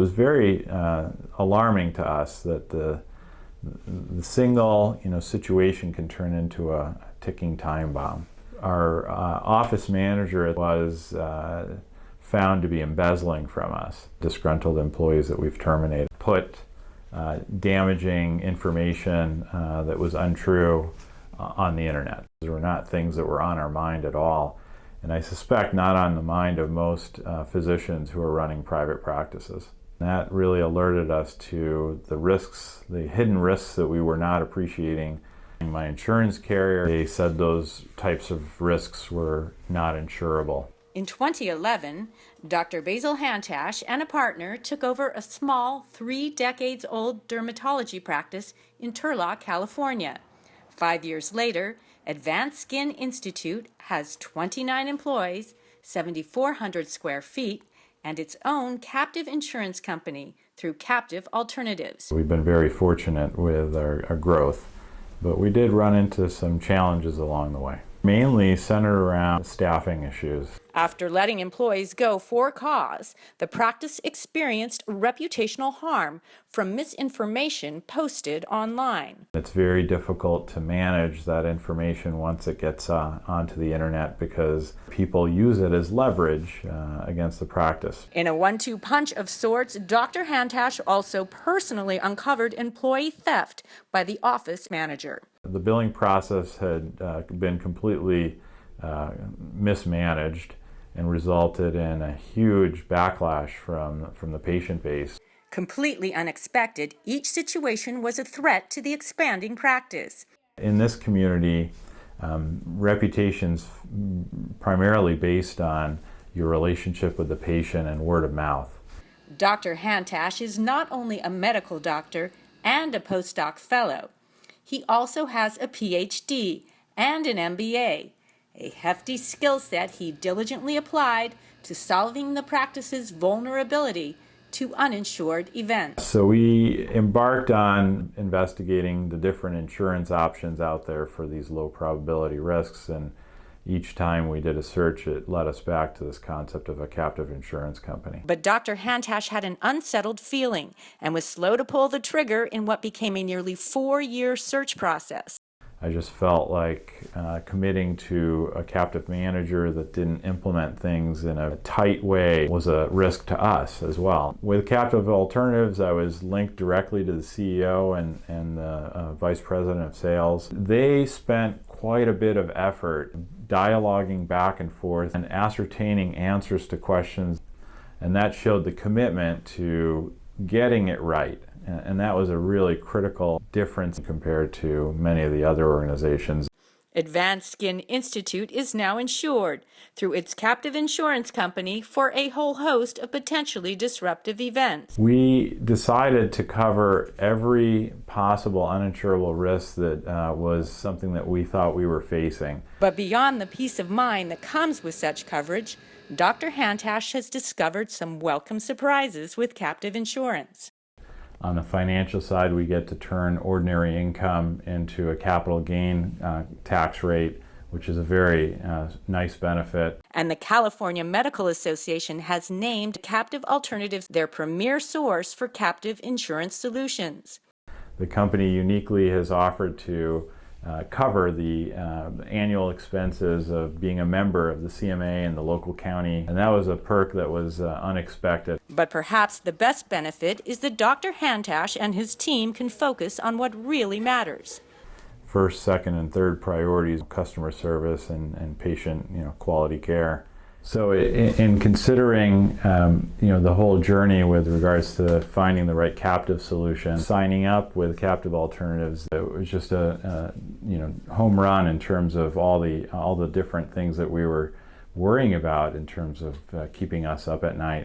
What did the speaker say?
was very alarming to us that the single situation can turn into a ticking time bomb. Our office manager was found to be embezzling from us. Disgruntled employees that we've terminated put damaging information that was untrue on the internet. These were not things that were on our mind at all, and I suspect not on the mind of most physicians who are running private practices. That really alerted us to the risks, the hidden risks that we were not appreciating. My insurance carrier, they said those types of risks were not insurable. In 2011, Dr. Basil Hantash and a partner took over a small 3-decades-old dermatology practice in Turlock, California. 5 years later, Advanced Skin Institute has 29 employees, 7,400 square feet, and its own captive insurance company through Captive Alternatives. We've been very fortunate with our growth, but we did run into some challenges along the way, mainly centered around staffing issues. After letting employees go for cause, the practice experienced reputational harm from misinformation posted online. It's very difficult to manage that information once it gets onto the internet because people use it as leverage against the practice. In a 1-2 punch of sorts, Dr. Hantash also personally uncovered employee theft by the office manager. The billing process had been completely mismanaged and resulted in a huge backlash from the patient base. Completely unexpected, each situation was a threat to the expanding practice. In this community, reputation's primarily based on your relationship with the patient and word of mouth. Dr. Hantash is not only a medical doctor and a postdoc fellow. He also has a PhD and an MBA, a hefty skill set he diligently applied to solving the practice's vulnerability to uninsured events. So we embarked on investigating the different insurance options out there for these low probability risks, and each time we did a search, it led us back to this concept of a captive insurance company. But Dr. Hantash had an unsettled feeling and was slow to pull the trigger in what became a nearly 4-year search process. I just felt like committing to a captive manager that didn't implement things in a tight way was a risk to us as well. With Captive Alternatives, I was linked directly to the CEO and the Vice President of Sales. They spent quite a bit of effort dialoguing back and forth and ascertaining answers to questions, and that showed the commitment to getting it right. And that was a really critical difference compared to many of the other organizations. Advanced Skin Institute is now insured through its captive insurance company for a whole host of potentially disruptive events. We decided to cover every possible uninsurable risk that was something that we thought we were facing. But beyond the peace of mind that comes with such coverage, Dr. Hantash has discovered some welcome surprises with captive insurance. On the financial side, we get to turn ordinary income into a capital gain tax rate, which is a very nice benefit. And the California Medical Association has named Captive Alternatives their premier source for captive insurance solutions. The company uniquely has offered to cover the annual expenses of being a member of the CMA and the local county, and that was a perk that was unexpected. But perhaps the best benefit is that Dr. Hantash and his team can focus on what really matters. First, second, and third priorities: customer service and patient quality care. So in considering the whole journey with regards to finding the right captive solution, signing up with Captive Alternatives, it was just a home run in terms of all the different things that we were worrying about in terms of keeping us up at night.